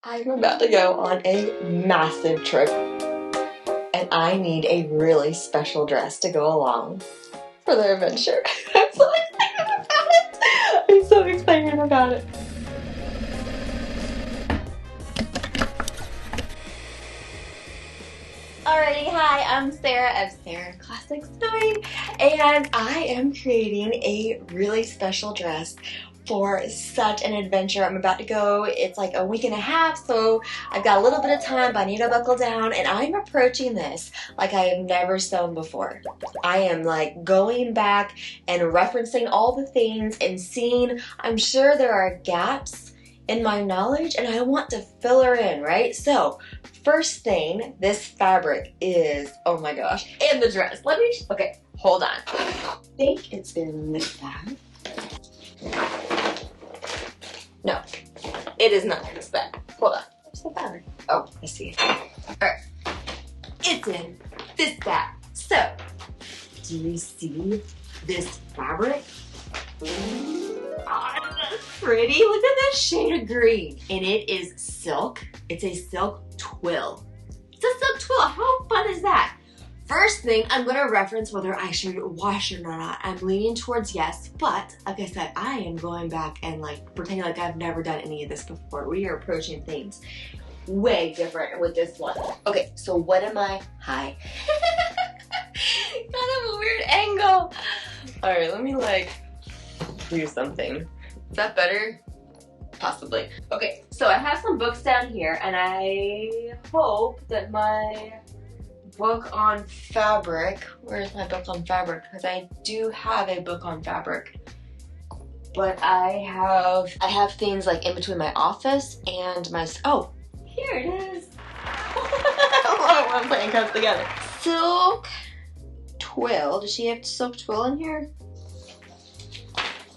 I'm about to go on a massive trip and I need a really special dress to go along for the adventure. I'm so excited about it. I'm so excited about it. Alrighty, hi, I'm Sarah of Sarah Classics 9 and I am creating a really special dress for such an adventure. I'm about to go. It's like a week and a half, so I've got a little bit of time, but I need to buckle down, and I'm approaching this like I have never sewn before. I am like going back and referencing all the things and seeing, I'm sure there are gaps in my knowledge and I want to fill her in, right? So first thing, this fabric is, oh my gosh, and the dress. Okay, hold on. I think it's in this bag. No, it is not in this bag. Hold on. Where's the fabric? Oh, I see it. Alright. It's in this bag. So, do you see this fabric? Oh, that's pretty. Look at this shade of green. And it is silk. It's a silk twill. It's a silk twill. How fun is that? First thing, I'm going to reference whether I should wash it or not. I'm leaning towards yes, but like I said, I am going back and like pretending like I've never done any of this before. We are approaching things way different with this one. Okay, so what am I? Hi. Kind of a weird angle. All right, let me like do something. Is that better? Possibly. Okay, so I have some books down here and I hope that my book on fabric, where's my book on fabric? Because I do have a book on fabric, but I have things like in between my office and my, oh, here it is. I love it when I'm putting comes together. Silk twill, does she have silk twill in here?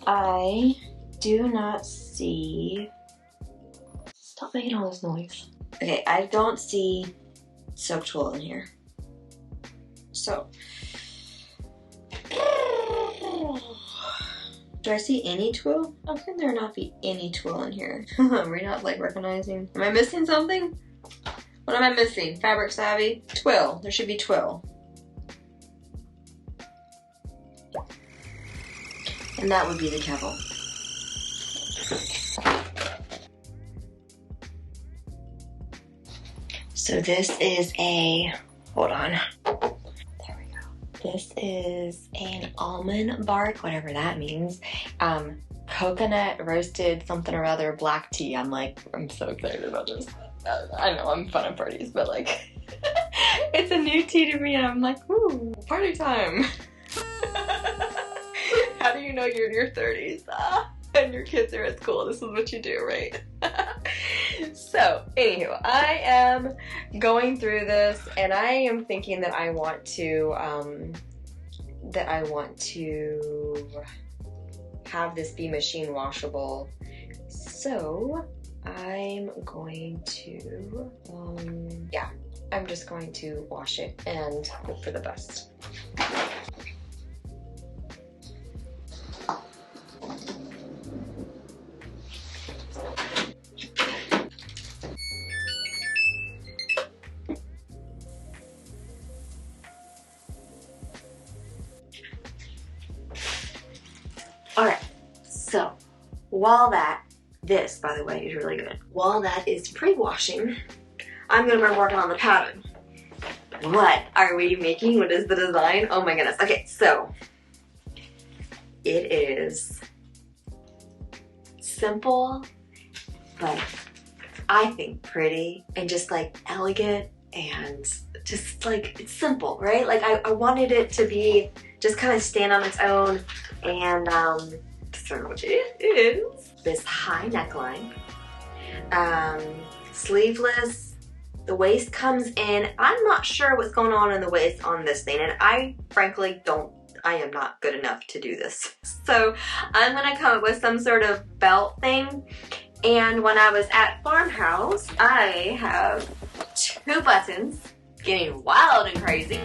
I do not see, stop making all this noise. Okay, I don't see silk twill in here. So, do I see any twill? How can there not be any twill in here? Are we not like recognizing? Am I missing something? What am I missing? Fabric savvy? Twill. There should be twill. And that would be the kettle. So this is a, hold on. This is an almond bark, whatever that means. Coconut roasted something or other black tea. I'm so excited about this. I know I'm fun at parties, but like, it's a new tea to me and I'm like, ooh, party time. How do you know you're in your 30s? And your kids are at school. This is what you do, right? So, anywho, I am going through this and I am thinking that I want to have this be machine washable. So, I'm going to, yeah, I'm just going to wash it and hope for the best. Alright, so while this by the way is really good, while that is pre-washing, I'm gonna be working on the pattern. What are we making? What is the design? Oh my goodness. Okay, so it is simple, but I think pretty and just like elegant and just like, it's simple, right? Like I wanted it to be just kind of stand on its own. And that's what it is. This high neckline, sleeveless. The waist comes in. I'm not sure what's going on in the waist on this thing, and I frankly I am not good enough to do this. So I'm gonna come up with some sort of belt thing. And when I was at Farmhouse, I have 2 buttons. Getting wild and crazy,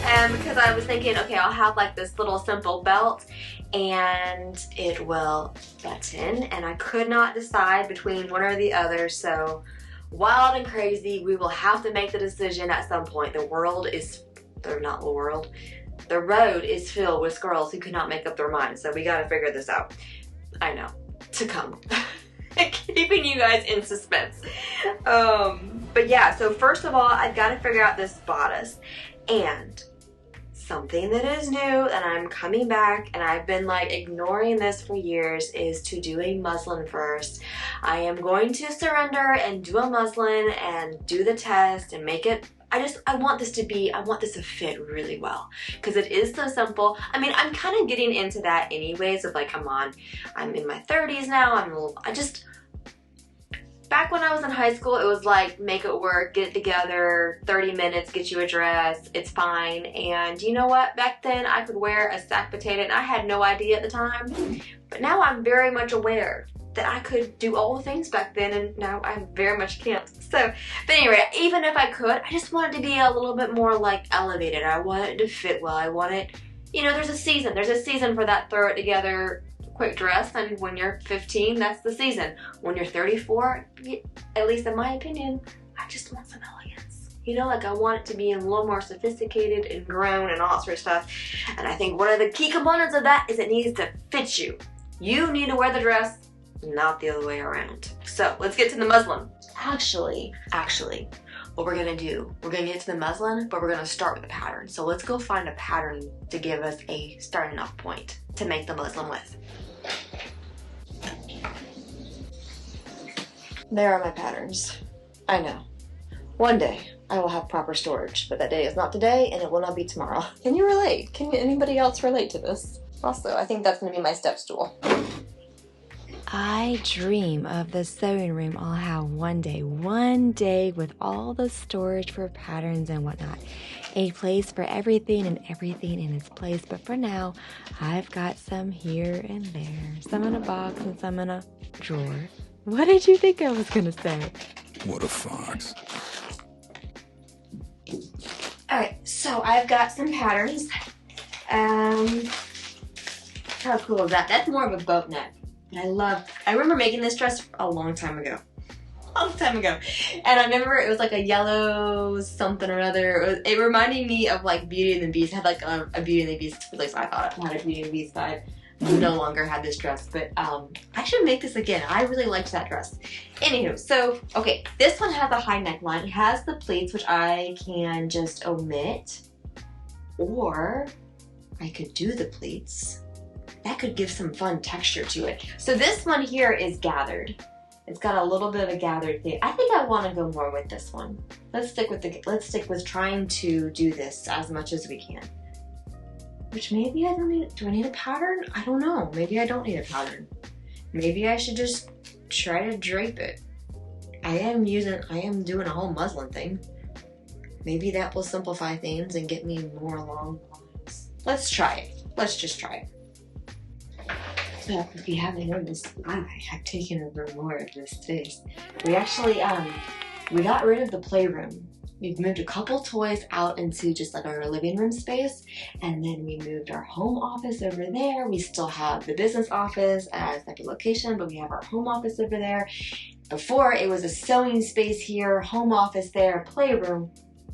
and because I was thinking, okay, I'll have like this little simple belt and it will button, and I could not decide between one or the other, so wild and crazy. We will have to make the decision at some point. The road is filled with girls who cannot make up their minds. So we got to figure this out. I know, to come. Keeping you guys in suspense. But yeah, so first of all, I've got to figure out this bodice. And something that is new, and I'm coming back, and I've been like ignoring this for years, is to do a muslin first. I am going to surrender and do a muslin and do the test and make it. I want this to fit really well, because it is so simple. I mean, I'm kind of getting into that anyways, of like, come on, I'm in my 30s now, back when I was in high school, it was like, make it work, get it together, 30 minutes, get you a dress, it's fine. And you know what? Back then, I could wear a sack potato, and I had no idea at the time. But now I'm very much aware that I could do all the things back then, and now I very much can't. So, but anyway, even if I could, I just want it to be a little bit more like elevated. I want it to fit well. I want it, you know, there's a season for that throw it together quick dress, and when you're 15, that's the season. When you're 34, at least in my opinion, I just want some elegance. You know, like I want it to be a little more sophisticated and grown and all that sort of stuff. And I think one of the key components of that is it needs to fit you. You need to wear the dress, not the other way around. So let's get to the muslin. Actually, what we're gonna do, we're gonna get to the muslin, but we're gonna start with the pattern. So let's go find a pattern to give us a starting off point to make the muslin with. There are my patterns. I know. One day I will have proper storage, but that day is not today, and it will not be tomorrow. Can you relate? Can anybody else relate to this? Also, I think that's gonna be my step stool. I dream of the sewing room I'll have one day with all the storage for patterns and whatnot. A place for everything and everything in its place. But for now, I've got some here and there. Some in a box and some in a drawer. What did you think I was gonna say? What a fox. Alright, so I've got some patterns. How cool is that? That's more of a boat neck. I remember making this dress a long time ago. And I remember it was like a yellow something or other. It reminded me of like Beauty and the Beast. It had like a Beauty and the Beast, at least I thought it had a Beauty and the Beast vibe. No longer had this dress, but I should make this again. I really liked that dress. Anywho, so, okay, this one has a high neckline. It has the pleats, which I can just omit, or I could do the pleats. That could give some fun texture to it. So this one here is gathered. It's got a little bit of a gathered thing. I think I want to go more with this one. Let's stick with trying to do this as much as we can. Which maybe I don't need. Do I need a pattern? I don't know. Maybe I don't need a pattern. Maybe I should just try to drape it. I am doing a whole muslin thing. Maybe that will simplify things and get me more along the lines. Let's try it. Let's just try it. So if you haven't noticed, I have taken over more of this space. We actually, we got rid of the playroom. We've moved a couple toys out into just like our living room space, and then we moved our home office over there. We still have the business office as like a location, but we have our home office over there. Before, it was a sewing space here, home office there, playroom.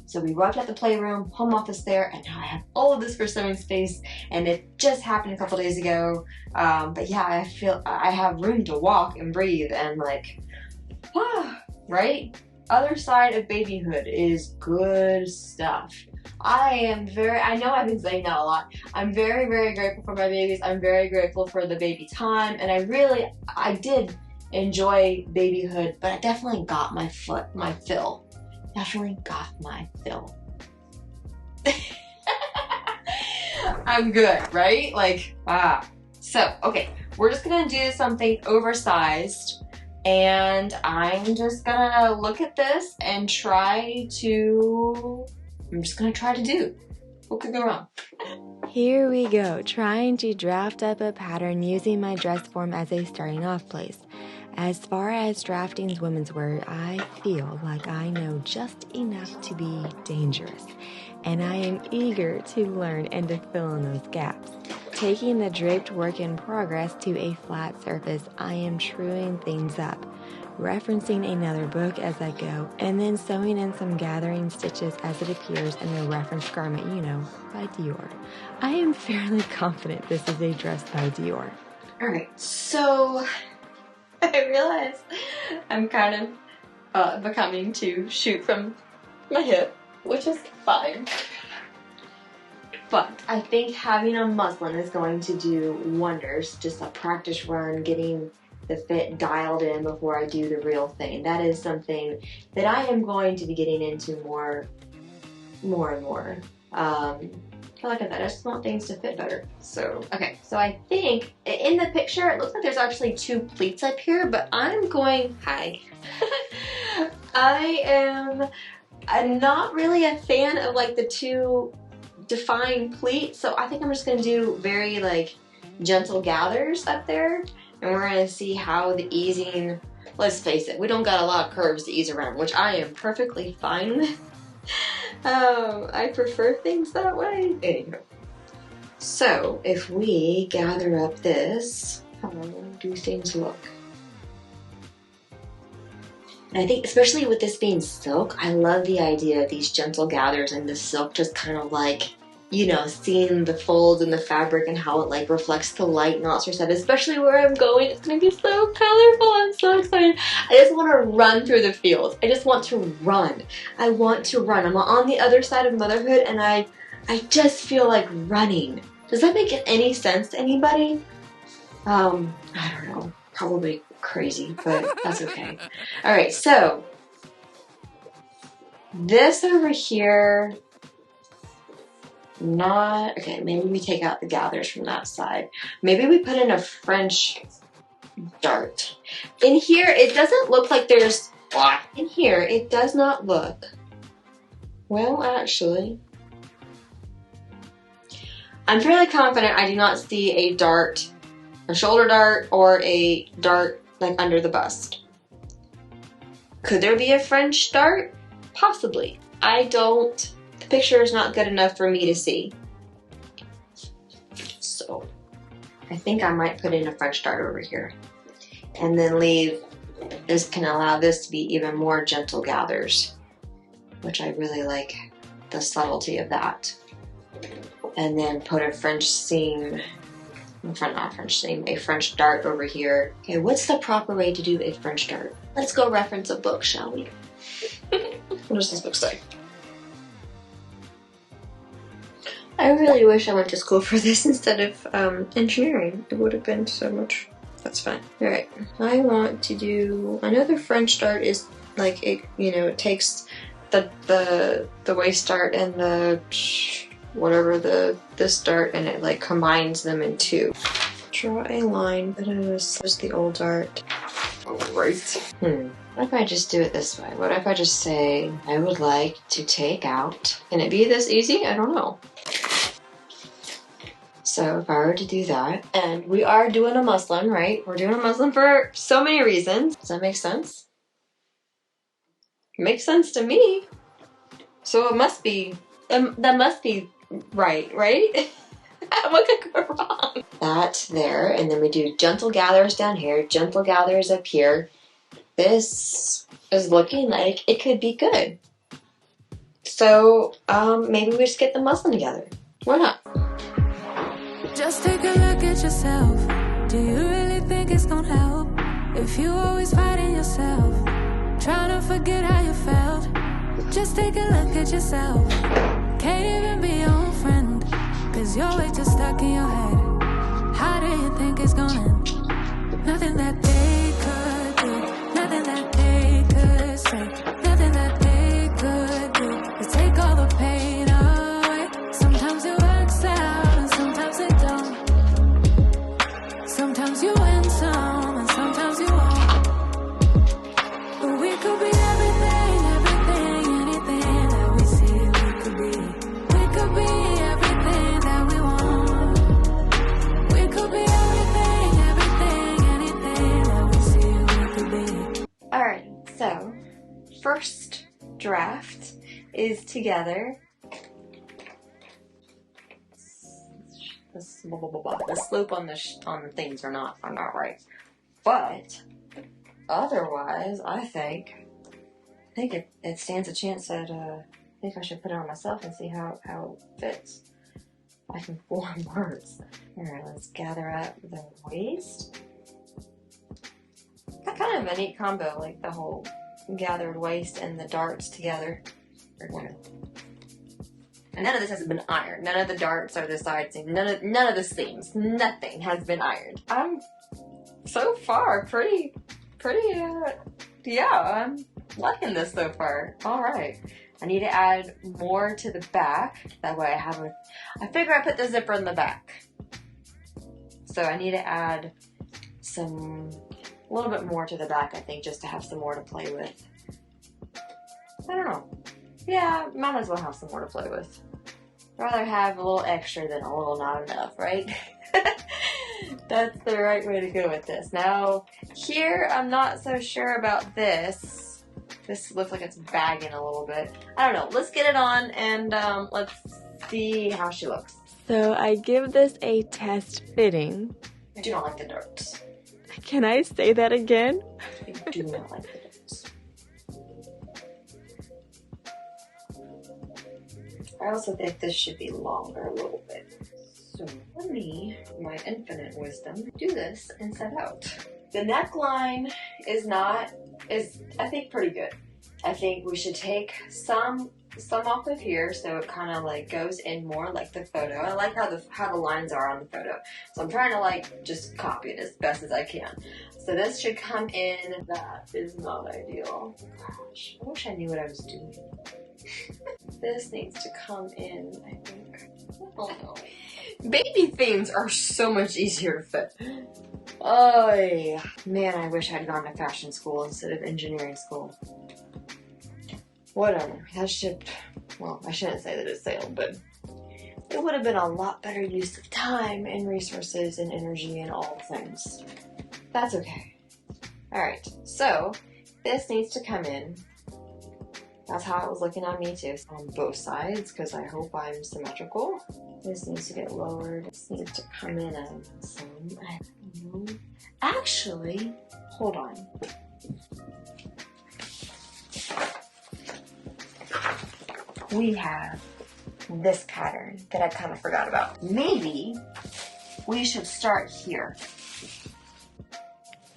So we wiped out the playroom, home office there, and now I have all of this for sewing space, and it just happened a couple days ago. But yeah, I feel I have room to walk and breathe and like, right? Other side of babyhood is good stuff. I know I've been saying that a lot. I'm very, very grateful for my babies. I'm very grateful for the baby time, and I did enjoy babyhood, but I definitely got my fill. Definitely got my fill. I'm good, right? Like, So, okay, we're just gonna do something oversized, and I'm just gonna look at this and I'm just gonna try to do. What could go wrong? Here we go, trying to draft up a pattern using my dress form as a starting off place. As far as drafting women's wear, I feel like I know just enough to be dangerous, and I am eager to learn and to fill in those gaps. Taking the draped work in progress to a flat surface, I am truing things up. referencing another book as I go, and then sewing in some gathering stitches as it appears in the reference garment, you know, by Dior. I am fairly confident this is a dress by Dior. Alright, so I realize I'm kind of becoming to shoot from my hip, which is fine. But I think having a muslin is going to do wonders. Just a practice run, getting the fit dialed in before I do the real thing. That is something that I am going to be getting into more and more. Like I said, I just want things to fit better. So, okay, so I think in the picture, it looks like there's actually 2 pleats up here, but I'm not really a fan of like the 2 defined pleats, so I think I'm just gonna do very like gentle gathers up there, and we're gonna see how the easing, let's face it, we don't got a lot of curves to ease around, which I am perfectly fine with. I prefer things that way. Anyway, so if we gather up this, how do things look? And I think especially with this being silk, I love the idea of these gentle gathers and the silk just kind of like, you know, seeing the folds in the fabric and how it like reflects the light and all that sort of stuff. Especially where I'm going, it's gonna be so colorful. I'm so excited. I just want to run through the fields. I just want to run. I want to run. I'm on the other side of motherhood and I just feel like running. Does that make any sense to anybody? I don't know. Probably crazy, but that's okay. Alright, so this over here, okay, maybe we take out the gathers from that side. Maybe we put in a French dart. In here, it doesn't look like there's, in here, it does not look, well, actually, I'm fairly confident I do not see a dart, a shoulder dart, or a dart like under the bust. Could there be a French dart? Possibly. The picture is not good enough for me to see. So I think I might put in a French dart over here. And then this can allow this to be even more gentle gathers, which I really like the subtlety of that. And then put a French seam, a French dart over here. Okay, what's the proper way to do a French dart? Let's go reference a book, shall we? What does this book say? I really wish I went to school for this instead of engineering. It would have been so much. That's fine. Alright, I want to do another French dart. Is like it, you know, it takes the waist dart and the whatever this dart, and it like combines them in 2. Draw a line that is the old dart. Right. What if I just do it this way? What if I just say, I would like to take out, can it be this easy? I don't know. So if I were to do that, and we are doing a muslin, right? We're doing a muslin for so many reasons. Does that make sense? It makes sense to me. So it must be, that must be right? What could go wrong? That there, and then we do gentle gathers down here, gentle gathers up here. This is looking like it could be good. So maybe we just get the muslin together. Why not? Just take a look at yourself. Do you really think it's gonna help if you always fighting yourself, trying to forget how you felt? Just take a look at yourself. Can't even be your own friend, cause you're way too stuck in your head. How do you think it's gonna end? Nothing that they could do, nothing that they could say, nothing that they could do to take all the pain away. Sometimes it works out and sometimes it don't. Sometimes you win some and sometimes you won't. But we could be everything, anything that we see we could be. We could be everything that we want. We could be everything, anything that we see we could be. Alright, so first draft is together. The slope on the things are not right. But otherwise, I think it stands a chance that I think I should put it on myself and see how it fits. I can form words. Alright, let's gather up the waist. That's kind of a neat combo, like the whole gathered waist and the darts together. And none of this has been ironed. None of the darts or the side seams. None of the seams. Nothing has been ironed. I'm so far pretty. Yeah, I'm liking this so far. All right. I need to add more to the back. That way I figure I put the zipper in the back. So I need to add a little bit more to the back, I think, just to have some more to play with. I don't know. Yeah, might as well have some more to play with. I'd rather have a little extra than a little not enough, right? That's the right way to go with this. Now, here, I'm not so sure about this. This looks like it's bagging a little bit. I don't know. Let's get it on and let's see how she looks. So I give this a test fitting. I do not like the darts. Can I say that again? I do not like the darts. I also think this should be longer a little bit. So let me, my infinite wisdom, do this and set out. The neckline is I think pretty good. I think we should take some off of here so it kind of like goes in more like the photo. I like how the lines are on the photo. So I'm trying to like just copy it as best as I can. So this should come in. That is not ideal. Gosh, I wish I knew what I was doing. This needs to come in, I think. Oh no. Baby themes are so much easier to fit. Oh, man, I wish I'd gone to fashion school instead of engineering school. Whatever. That ship, well, I shouldn't say that it sailed, but it would have been a lot better use of time and resources and energy and all things. That's okay. Alright, so this needs to come in. That's how it was looking on me too. On both sides, because I hope I'm symmetrical. This needs to get lowered. This needs to come in on some. I don't know. Actually, hold on. We have this pattern that I kind of forgot about. Maybe we should start here.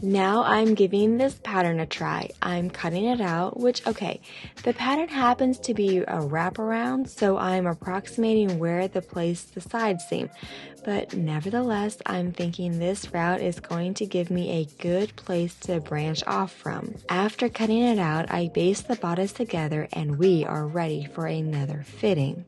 Now I'm giving this pattern a try. I'm cutting it out, which, okay, the pattern happens to be a wraparound, so I'm approximating where to place the side seam. But nevertheless, I'm thinking this route is going to give me a good place to branch off from. After cutting it out, I baste the bodice together and we are ready for another fitting.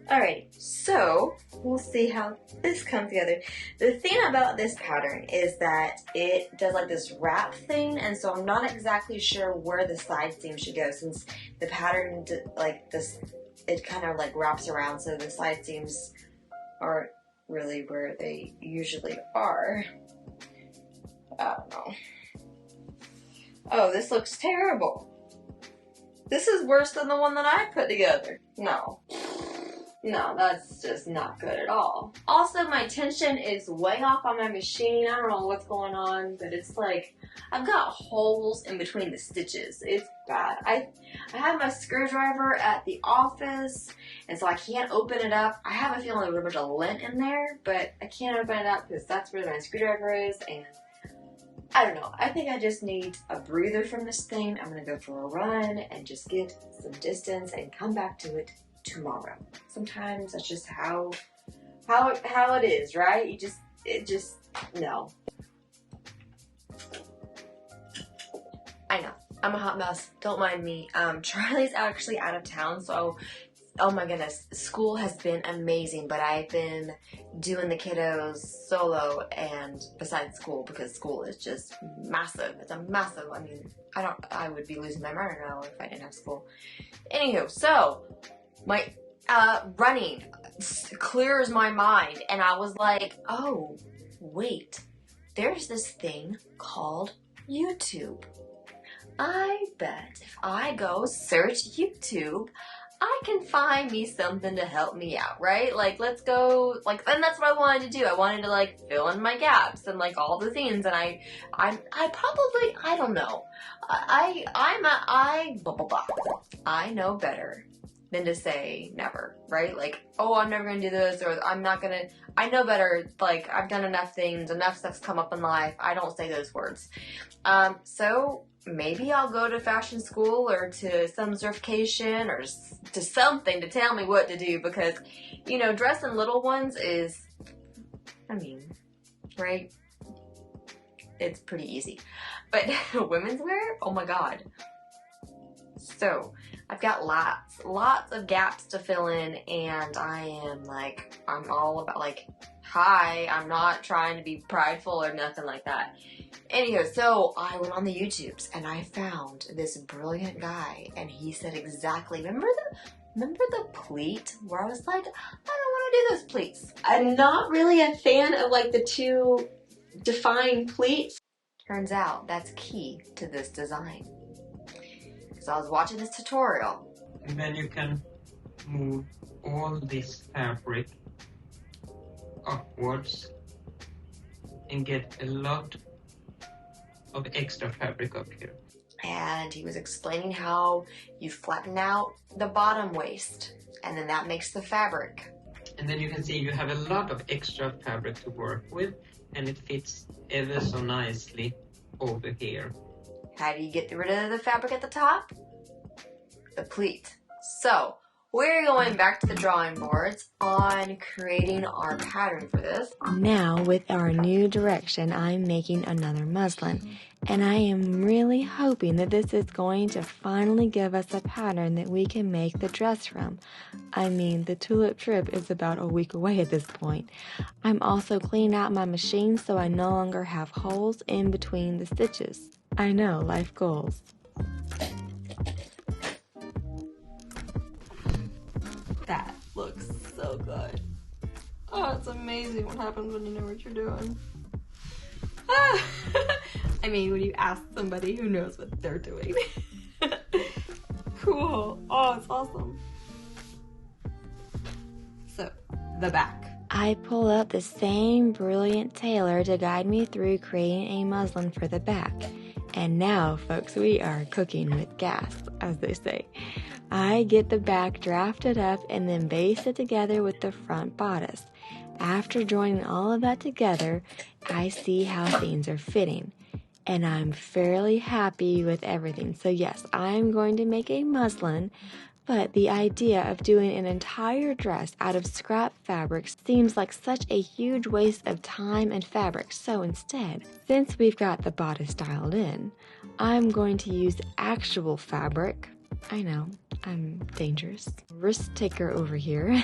Alright, so we'll see how this comes together. The thing about this pattern is that it does like this wrap thing, and so I'm not exactly sure where the side seam should go since the pattern, like this, it kind of like wraps around, so the side seams aren't really where they usually are. I don't know. Oh, this looks terrible. This is worse than the one that I put together. No, that's just not good at all. Also, my tension is way off on my machine. I don't know what's going on, but it's like, I've got holes in between the stitches. It's bad. I have my screwdriver at the office, and so I can't open it up. I have a feeling there's a bunch of lint in there, but I can't open it up because that's where my screwdriver is, and I don't know. I think I just need a breather from this thing. I'm gonna go for a run and just get some distance and come back to it tomorrow. Sometimes that's just how it is, right? No. I know. I'm a hot mess. Don't mind me. Charlie's actually out of town, so oh my goodness, school has been amazing, but I've been doing the kiddos solo and besides school because school is just massive. It's a massive, I mean, I would be losing my mind right now if I didn't have school. Anywho, so my running clears my mind, and I was like, oh, wait, there's this thing called YouTube. I bet if I go search YouTube, I can find me something to help me out, right? Like, let's go, like, and that's what I wanted to do. I wanted to, like, fill in my gaps and, like, all the things, and I probably, I don't know. Blah, blah, blah. I know better than to say never, right? Like, oh, I'm never gonna do this, or I'm not gonna, I know better, like, I've done enough things, enough stuff's come up in life, I don't say those words. So maybe I'll go to fashion school or to some certification or to something to tell me what to do, because, you know, dressing little ones is, I mean, right? It's pretty easy. But women's wear, oh my God. So I've got lots of gaps to fill in, and I'm all about, like, hi, I'm not trying to be prideful or nothing like that. Anywho, so I went on the YouTubes and I found this brilliant guy, and he said exactly, remember the pleat where I was like, I don't want to do those pleats. I'm not really a fan of, like, the two defined pleats. Turns out that's key to this design. So I was watching this tutorial. And then you can move all this fabric upwards and get a lot of extra fabric up here. And he was explaining how you flatten out the bottom waist, and then that makes the fabric. And then you can see you have a lot of extra fabric to work with, and it fits ever so nicely over here. How do you get rid of the fabric at the top? The pleat. So we're going back to the drawing boards on creating our pattern for this. Now, with our new direction, I'm making another muslin, and I am really hoping that this is going to finally give us a pattern that we can make the dress from. I mean, the tulip trip is about a week away at this point. I'm also cleaning out my machine so I no longer have holes in between the stitches. I know, life goals. That looks so good. Oh, it's amazing what happens when you know what you're doing. I mean, when you ask somebody who knows what they're doing. Cool. Oh, it's awesome. So, the back. I pull up the same brilliant tailor to guide me through creating a muslin for the back. And now, folks, we are cooking with gas, as they say. I get the back drafted up and then baste it together with the front bodice. After joining all of that together, I see how things are fitting. And I'm fairly happy with everything. So yes, I'm going to make a muslin, but the idea of doing an entire dress out of scrap fabric seems like such a huge waste of time and fabric. So instead, since we've got the bodice dialed in, I'm going to use actual fabric. I know, I'm dangerous. Risk taker over here.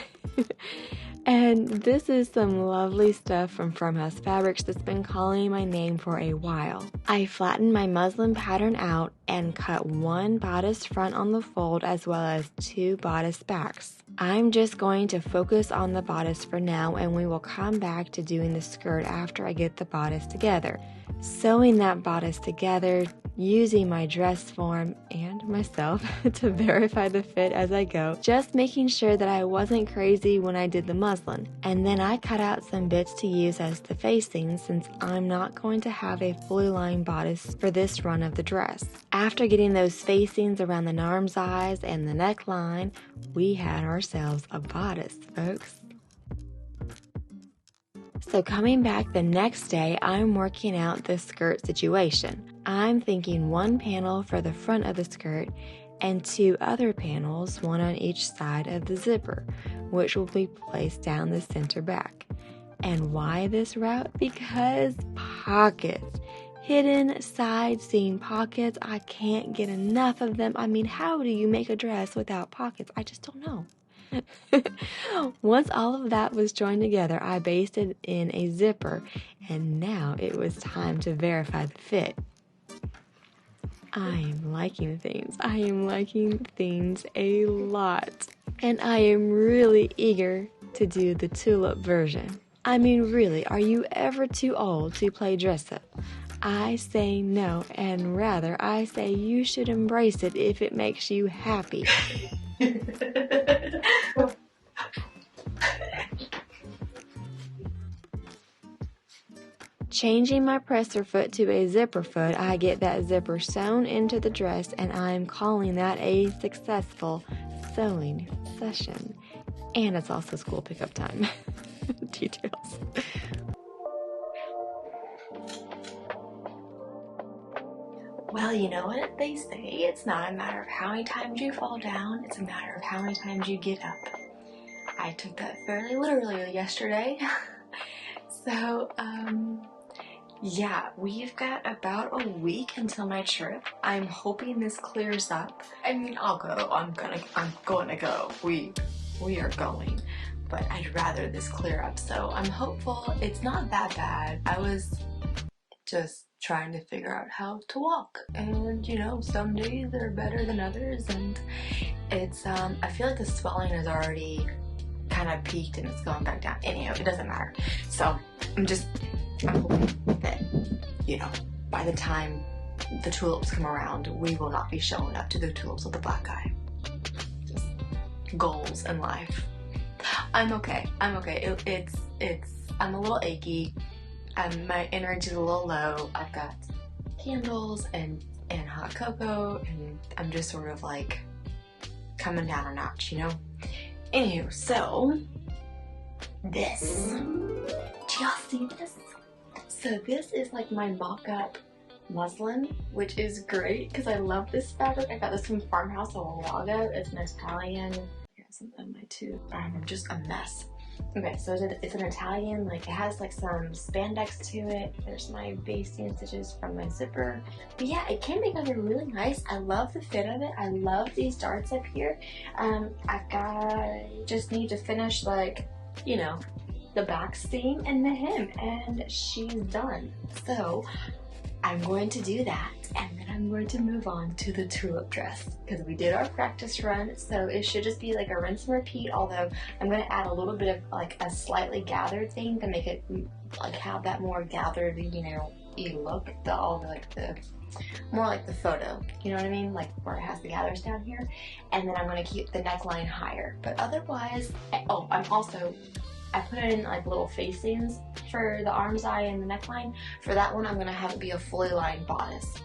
And this is some lovely stuff from Farmhouse Fabrics that's been calling my name for a while. I flattened my muslin pattern out and cut one bodice front on the fold as well as two bodice backs. I'm just going to focus on the bodice for now, and we will come back to doing the skirt after I get the bodice together. Sewing that bodice together, using my dress form and myself to verify the fit as I go, just making sure that I wasn't crazy when I did the muslin. And then I cut out some bits to use as the facing, since I'm not going to have a fully lined bodice for this run of the dress. After getting those facings around the arm's eyes and the neckline, we had ourselves a bodice, folks. So coming back the next day, I'm working out the skirt situation. I'm thinking one panel for the front of the skirt and two other panels, one on each side of the zipper, which will be placed down the center back. And why this route? Because pockets. Hidden side seam pockets. I can't get enough of them. I mean, how do you make a dress without pockets? I just don't know. Once all of that was joined together, I basted in a zipper, and now it was time to verify the fit. I am liking things. I am liking things a lot, and I am really eager to do the tulip version. I mean, really, are you ever too old to play dress up? I say no, and rather I say you should embrace it if it makes you happy. Changing my presser foot to a zipper foot, I get that zipper sewn into the dress, and I'm calling that a successful sewing session. And it's also school pickup time. Details. Well, you know what they say, it's not a matter of how many times you fall down, it's a matter of how many times you get up. I took that fairly literally yesterday. So, yeah, we've got about a week until my trip. I'm hoping this clears up. I mean, I'll go, I'm going to go. We are going, but I'd rather this clear up. So I'm hopeful it's not that bad. I was just trying to figure out how to walk, and you know, some days are better than others, and it's I feel like the swelling is already kind of peaked and it's going back down. Anyhow, it doesn't matter. So I'm hoping that, you know, by the time the tulips come around, we will not be showing up to the tulips with a black eye. Just goals in life. I'm okay. I'm a little achy. My energy's a little low. I've got candles and hot cocoa, and I'm just sort of like coming down a notch, you know? Anywho, so this, do y'all see this? So this is like my mock-up muslin, which is great because I love this fabric. I got this from Farmhouse a while ago. It's an Italian. I got some on my too. I'm just a mess. Okay, so it's an Italian, like it has like some spandex to it. There's my basting stitches from my zipper. But yeah, it came together really nice. I love the fit of it. I love these darts up here. I just need to finish, like, you know, the back seam and the hem, and she's done. So I'm going to do that, and then I'm going to move on to the tulip dress because we did our practice run, so it should just be like a rinse and repeat, although I'm going to add a little bit of like a slightly gathered thing to make it like have that more gathered, you know, look, more like the photo, you know what I mean, like where it has the gathers down here. And then I'm going to keep the neckline higher, but otherwise, oh, I put it in like little facings for the arm's eye and the neckline. For that one, I'm gonna have it be a fully lined bodice.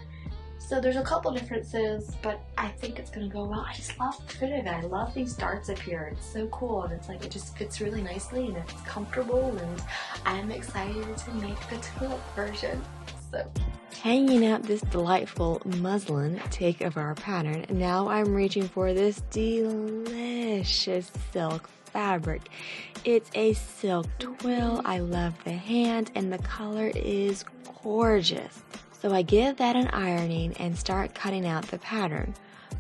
So there's a couple differences, but I think it's gonna go well. I just love the fit of it. I love these darts up here. It's so cool, and it's like, it just fits really nicely, and it's comfortable, and I'm excited to make the tulip version. So, hanging out this delightful muslin take of our pattern, now I'm reaching for this delicious silk fabric. It's a silk twill. I love the hand, and the color is gorgeous. So I give that an ironing and start cutting out the pattern.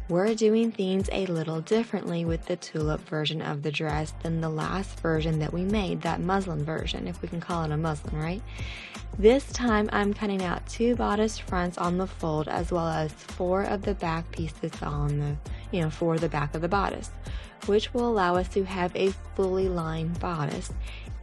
We're doing things a little differently with the tulip version of the dress than the last version that we made, that muslin version, if we can call it a muslin, right? This time I'm cutting out 2 bodice fronts on the fold, as well as 4 of the back pieces on the, for the back of the bodice, which will allow us to have a fully lined bodice,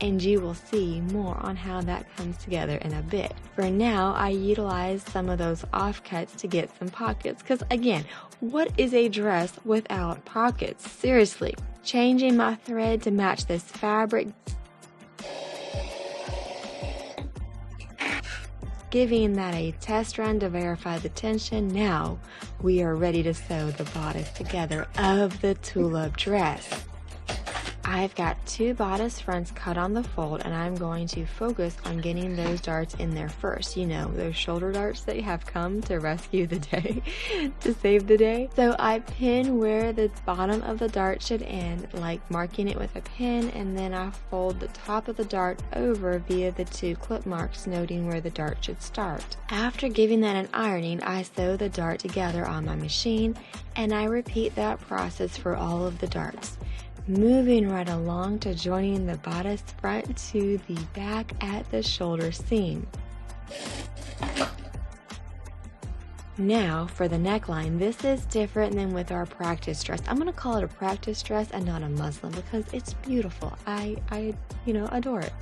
and you will see more on how that comes together in a bit. For now, I utilize some of those offcuts to get some pockets, because again, what is a dress without pockets? Seriously. Changing my thread to match this fabric, giving that a test run to verify the tension. Now we are ready to sew the bodice together of the tulip dress. I've got 2 bodice fronts cut on the fold, and I'm going to focus on getting those darts in there first. You know, those shoulder darts that have come to rescue the day, to save the day. So I pin where the bottom of the dart should end, like marking it with a pin, and then I fold the top of the dart over via the 2 clip marks, noting where the dart should start. After giving that an ironing, I sew the dart together on my machine, and I repeat that process for all of the darts, moving right along to joining the bodice front to the back at the shoulder seam. Now for the neckline. This is different than with our practice dress. I'm going to call it a practice dress and not a muslin because it's beautiful. I adore it.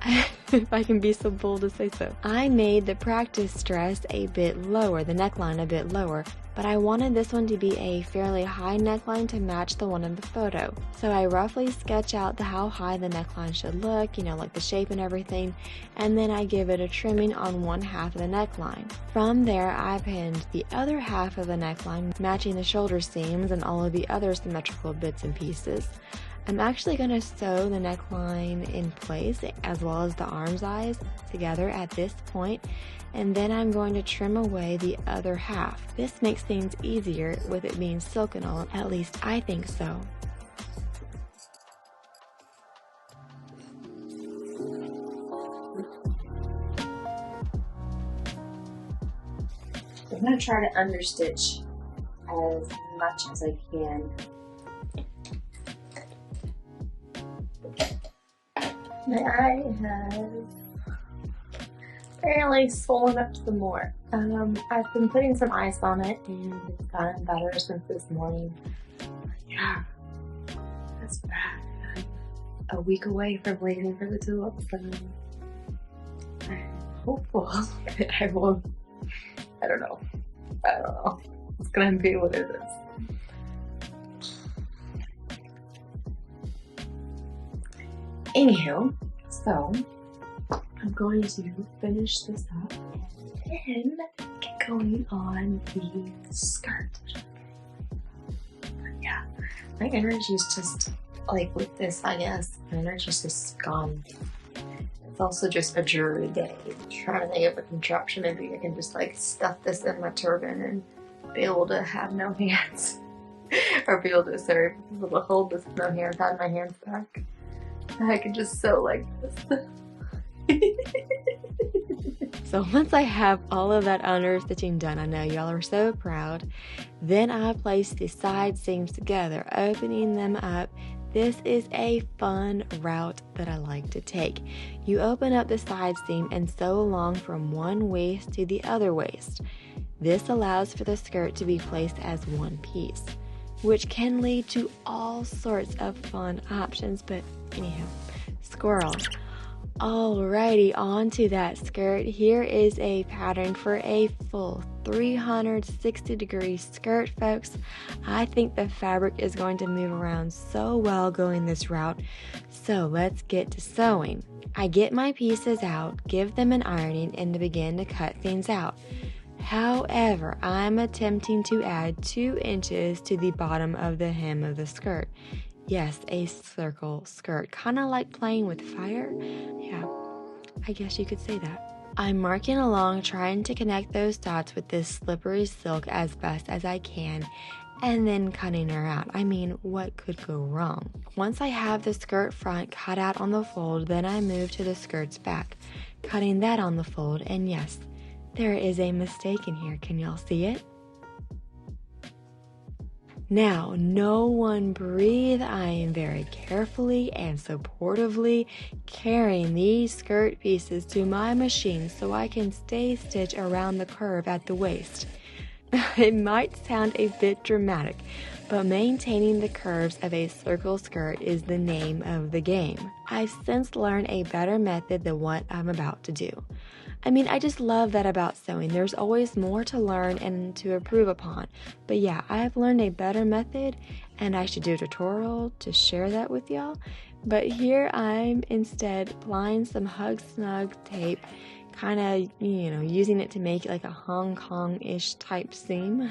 if I can be so bold to say so. I made the practice dress a bit lower, the neckline a bit lower, but I wanted this one to be a fairly high neckline to match the one in the photo. So I roughly sketch out how high the neckline should look, you know, like the shape and everything, and then I give it a trimming on one half of the neckline. From there, I pinned the other half of the neckline, matching the shoulder seams and all of the other symmetrical bits and pieces. I'm actually going to sew the neckline in place as well as the arm's eyes together at this point, and then I'm going to trim away the other half. This makes things easier with it being silk and all, at least I think so. I'm going to try to understitch as much as I can. My eye has apparently swollen up some more. I've been putting some ice on it and it's gotten better since this morning. Yeah, that's bad. I'm a week away from leaving for the tulips and I'm hopeful that I won't. I don't know. It's gonna be what it is. Anywho, so I'm going to finish this up and then get going on the skirt. Yeah, my energy's just like with this, I guess. My energy's just gone. It's also just a jury day. I'm trying to think of a contraption. Maybe I can just like stuff this in my turban and be able to have no hands. Or be able to hold this with no hands, have my hands back. I could just sew like this. So once I have all of that understitching done, I know y'all are so proud, then I place the side seams together, opening them up. This is a fun route that I like to take. You open up the side seam and sew along from one waist to the other waist. This allows for the skirt to be placed as one piece, which can lead to all sorts of fun options, but anyhow, squirrels. Alrighty, on to that skirt. Here is a pattern for a full 360-degree skirt, folks. I think the fabric is going to move around so well going this route, so let's get to sewing. I get my pieces out, give them an ironing, and begin to cut things out. However, I'm attempting to add 2 inches to the bottom of the hem of the skirt. Yes, a circle skirt, kind of like playing with fire. Yeah, I guess you could say that. I'm marking along, trying to connect those dots with this slippery silk as best as I can, and then cutting her out. I mean, what could go wrong? Once I have the skirt front cut out on the fold, then I move to the skirt's back, cutting that on the fold, and yes, there is a mistake in here. Can y'all see it? Now, no one breathe. I am very carefully and supportively carrying these skirt pieces to my machine so I can stay stitch around the curve at the waist. It might sound a bit dramatic, but maintaining the curves of a circle skirt is the name of the game. I've since learned a better method than what I'm about to do. I mean, I just love that about sewing. There's always more to learn and to improve upon. But yeah, I've learned a better method and I should do a tutorial to share that with y'all. But here I'm instead applying some Hug Snug tape, kind of, using it to make like a Hong Kong-ish type seam.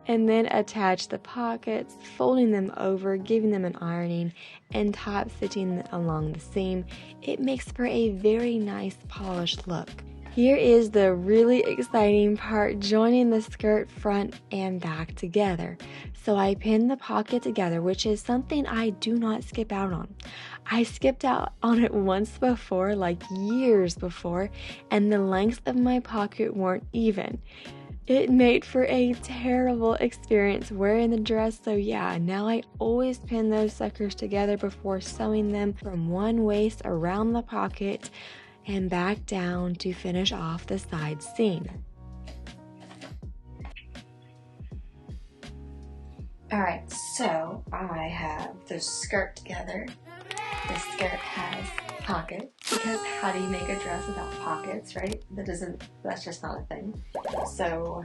And then attach the pockets, folding them over, giving them an ironing, and top stitching along the seam. It makes for a very nice polished look. Here is the really exciting part, joining the skirt front and back together. So I pin the pocket together, which is something I do not skip out on. I skipped out on it once before, like years before, and the lengths of my pocket weren't even. It made for a terrible experience wearing the dress, so yeah, now I always pin those suckers together before sewing them from one waist around the pocket and back down to finish off the side seam. Alright, so I have the skirt together. this skirt has pockets, because how do you make a dress without pockets, right? That's just not a thing. So,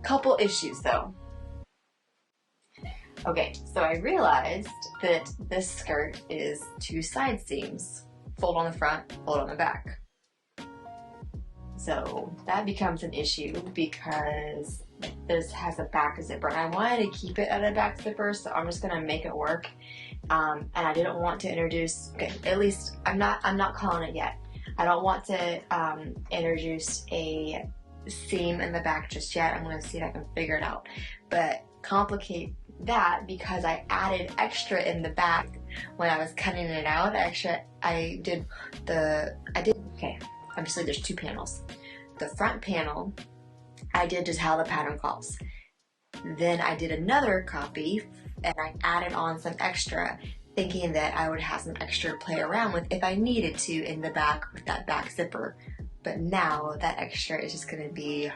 couple issues though. Okay, so I realized that this skirt is 2 side seams. Fold on the front, fold on the back. So that becomes an issue because this has a back zipper, and I wanted to keep it at a back zipper, so I'm just gonna make it work. And I didn't want to introduce, okay, at least I'm not calling it yet. I don't want to introduce a seam in the back just yet. I'm gonna see if I can figure it out. But complicate that because I added extra in the back when I was cutting it out. Okay, obviously there's 2 panels. The front panel, I did just how the pattern calls. Then I did another copy and I added on some extra, thinking that I would have some extra to play around with if I needed to in the back with that back zipper. But now that extra is just gonna be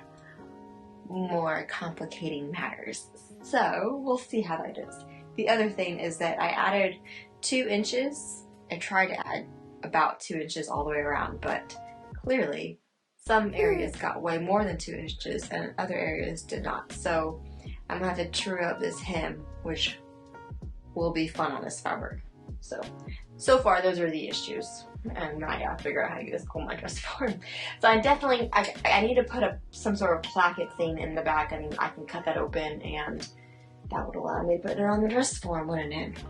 more complicating matters. So we'll see how that is. The other thing is that I added 2 inches. I tried to add about 2 inches all the way around, but clearly some areas got way more than 2 inches and other areas did not. So I'm gonna have to true up this hem, which will be fun on this fabric. So far those are the issues, and now I gotta figure out how to get this on my dress form. So I need to put some sort of placket thing in the back. I mean, I can cut that open and that would allow me to put it on the dress form, wouldn't it?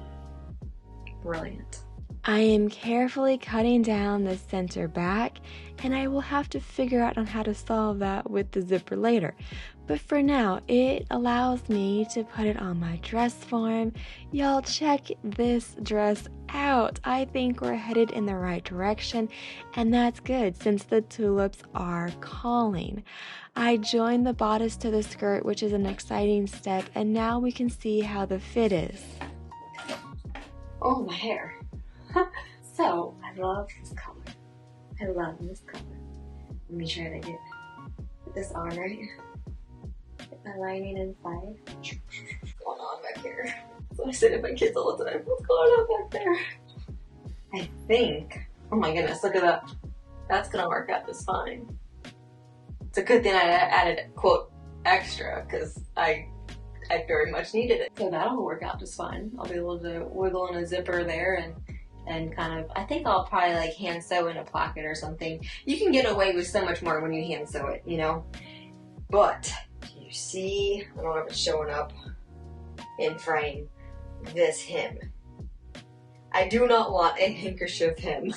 Brilliant. I am carefully cutting down the center back, and I will have to figure out on how to solve that with the zipper later. But for now, it allows me to put it on my dress form. Y'all, check this dress out. I think we're headed in the right direction, and that's good since the tulips are calling. I joined the bodice to the skirt, which is an exciting step, and now we can see how the fit is. Oh, my hair. So, I love this color. Let me try to get this on right. Get my lining inside. What's going on back here? So I say to my kids all the time, what's going on back there? I think, oh my goodness, look at that. That's gonna work out just fine. It's a good thing I added, quote, extra, because I very much needed it. So that'll work out just fine. I'll be able to wiggle in a zipper there and kind of, I think I'll probably like hand sew in a pocket or something. You can get away with so much more when you hand sew it, you know? But, you see, I don't know if it's showing up in frame, this hem. I do not want a handkerchief hem.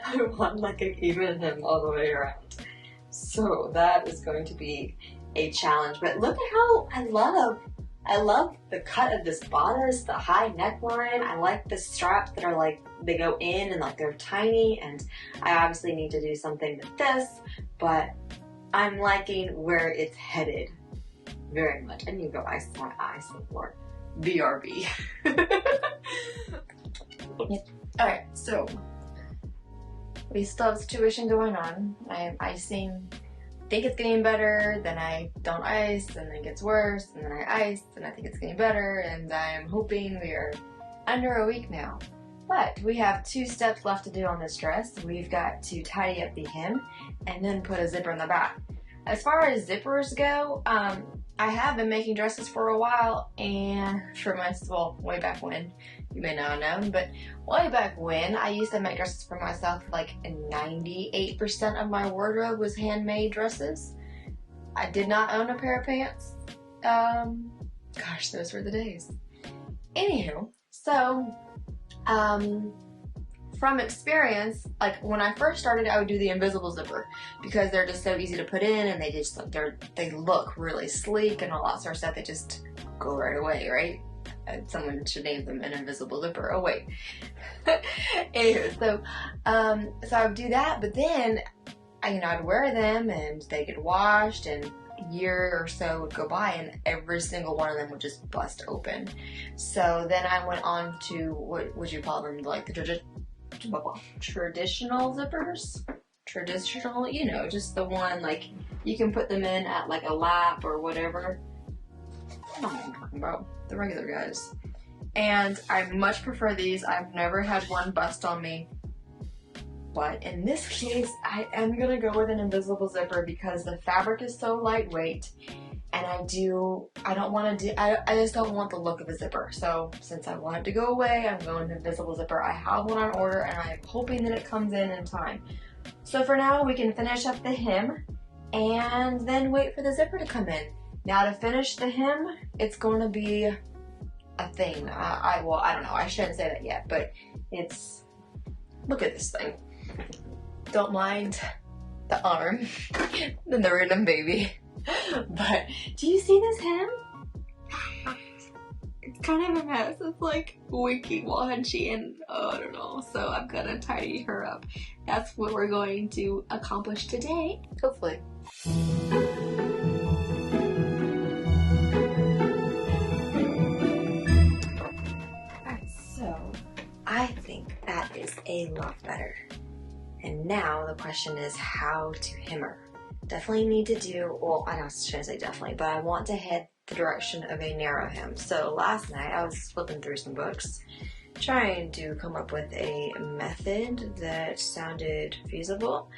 I want like an even hem all the way around. So that is going to be a challenge. But look at how I love the cut of this bodice, the high neckline. I like the straps that are like, they go in and like they're tiny, and I obviously need to do something with this, but I'm liking where it's headed very much. I need to go ice my eyes some more. BRB. Alright, so we still have situation going on. I am icing. Think it's getting better, then I don't ice, and then it gets worse, and then I ice, and I think it's getting better, and I'm hoping we are under a week now. But we have 2 steps left to do on this dress. We've got to tidy up the hem and then put a zipper in the back. As far as zippers go, I have been making dresses for a while, and well, way back when, you may not have known, but way back when, I used to make dresses for myself. Like 98% of my wardrobe was handmade dresses. I did not own a pair of pants. Gosh, those were the days. Anywho, so, from experience, like when I first started, I would do the invisible zipper because they're just so easy to put in, and they look really sleek and all that sort of stuff. They just go right away, right? Someone should name them an invisible zipper. Oh wait. Anyway, so I would do that, but then I'd wear them and they get washed, and a year or so would go by and every single one of them would just bust open. So then I went on to, what would you call them, like the traditional zippers? Traditional, you know, just the one like you can put them in at like a lap or whatever. I don't know what I'm talking about. The regular guys. and I much prefer these. I've never had one bust on me. But in this case, I am gonna go with an invisible zipper because the fabric is so lightweight, and I just don't want the look of a zipper. So since I want it to go away, I'm going with invisible zipper. I have one on order, and I'm hoping that it comes in time. So for now, we can finish up the hem, and then wait for the zipper to come in. Now to finish the hem, it's going to be a thing. Well, I don't know. I shouldn't say that yet, but it's, look at this thing. Don't mind the arm and the random baby. But do you see this hem? It's kind of a mess. It's like winky wanchy and I don't know. So I'm gonna tidy her up. That's what we're going to accomplish today, hopefully. Alright, so I think that is a lot better. And now the question is how to hem her. Definitely need to do, well, I shouldn't say definitely, but I want to head the direction of a narrow hem. So last night I was flipping through some books, trying to come up with a method that sounded feasible.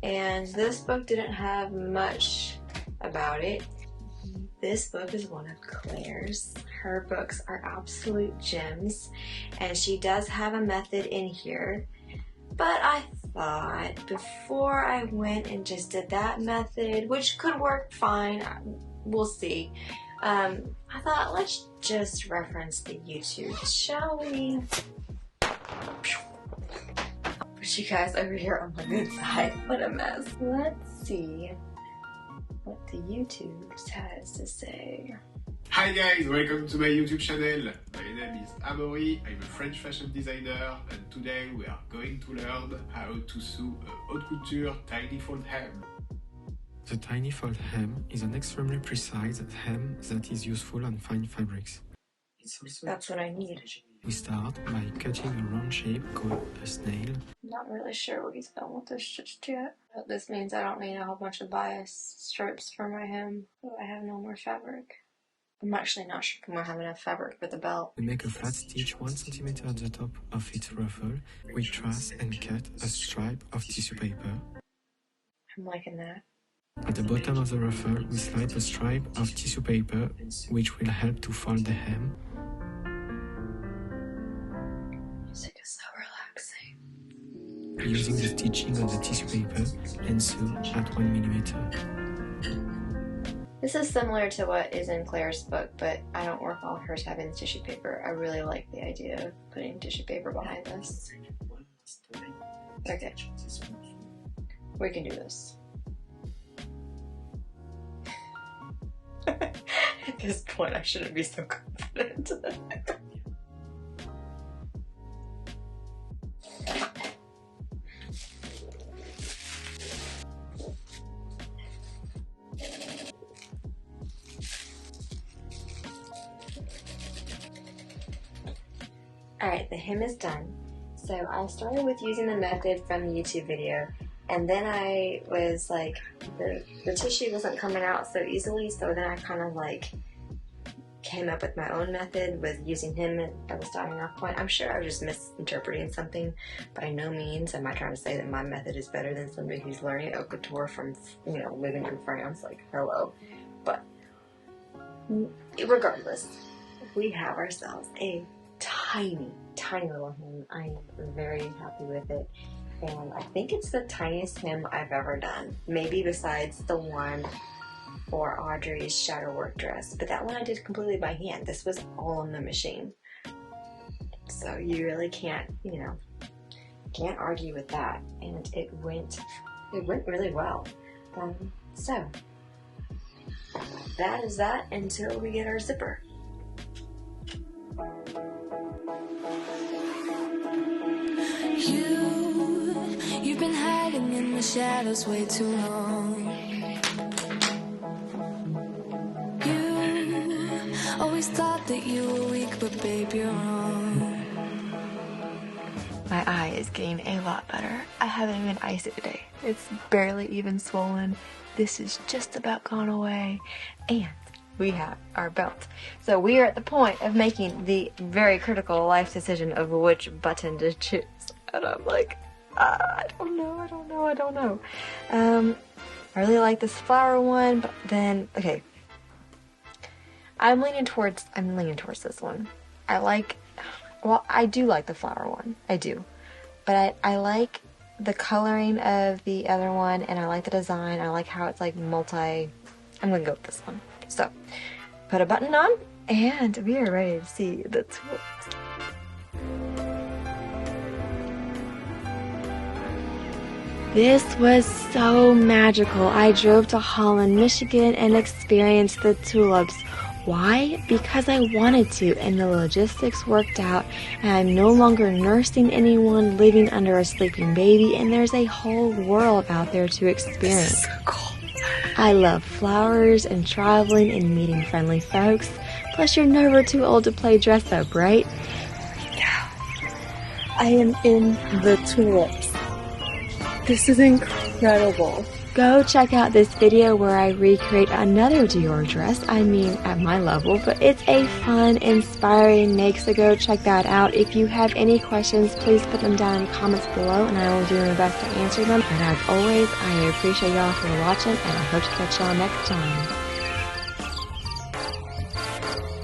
And this book didn't have much about it. This book is one of Claire's. Her books are absolute gems, and she does have a method in here. But I thought before I went and just did that method, which could work fine, we'll see. I thought let's just reference the YouTube, shall we? Put you guys over here on the good side. What a mess. Let's see what the YouTube has to say. Hi guys, welcome to my YouTube channel. My name is Amaury, I'm a French fashion designer, and today we are going to learn how to sew a haute couture tiny fold hem. The tiny fold hem is an extremely precise hem that is useful on fine fabrics. That's what I need. We start by cutting a round shape called a snail. I'm not really sure what he's going with this just yet. But this means I don't need a whole bunch of bias strips for my hem, so I have no more fabric. I'm actually not sure if I'm going to have enough fabric for the belt. We make a flat stitch 1 cm at the top of its ruffle. We trace and cut a stripe of tissue paper. I'm liking that. At the bottom of the ruffle, we slide a stripe of tissue paper, which will help to fold the hem. Music is so relaxing. Using the stitching on the tissue paper and sew at 1 millimeter. This is similar to what is in Claire's book, but I don't recall hers having tissue paper. I really like the idea of putting tissue paper behind this. Okay. We can do this. At this point, I shouldn't be so confident. Alright, the hem is done. So I started with using the method from the YouTube video, and then I was like, the tissue wasn't coming out so easily, so then I kind of like came up with my own method with using him as a starting off point. I'm sure I was just misinterpreting something. By no means am I trying to say that my method is better than somebody who's learning haute couture from, you know, living in France, like, hello. But regardless, we have ourselves a tiny little hem. I am very happy with it, and I think it's the tiniest hem I've ever done, maybe besides the one for Audrey's shadow work dress, but that one I did completely by hand. This was all on the machine, so you really can't, you know, can't argue with that, and it went really well. So that is that until we get our zipper. You've been hiding in the shadows way too long. You always thought that you were weak, but babe, you're wrong. My eye is getting a lot better. I haven't even iced it today. It's barely even swollen. This is just about gone away. And we are built. So we are at the point of making the very critical life decision of which button to choose. And I'm like, I don't know. I really like this flower one, but then, okay. I'm leaning towards this one. I do like the flower one. I do. But I like the coloring of the other one, and I like the design. I like how it's like I'm gonna go with this one. So, put a button on, and we are ready to see the tulips. This was so magical. I drove to Holland, Michigan, and experienced the tulips. Why? Because I wanted to, and the logistics worked out, and I'm no longer nursing anyone, living under a sleeping baby, and there's a whole world out there to experience. This is so cool. I love flowers and traveling and meeting friendly folks. Plus, you're never too old to play dress up, right? Yeah. I am in the tulips. This is incredible. Go check out this video where I recreate another Dior dress. I mean, at my level, but it's a fun, inspiring make, so go check that out. If you have any questions, please put them down in the comments below, and I will do my best to answer them. And as always, I appreciate y'all for watching, and I hope to catch y'all next time.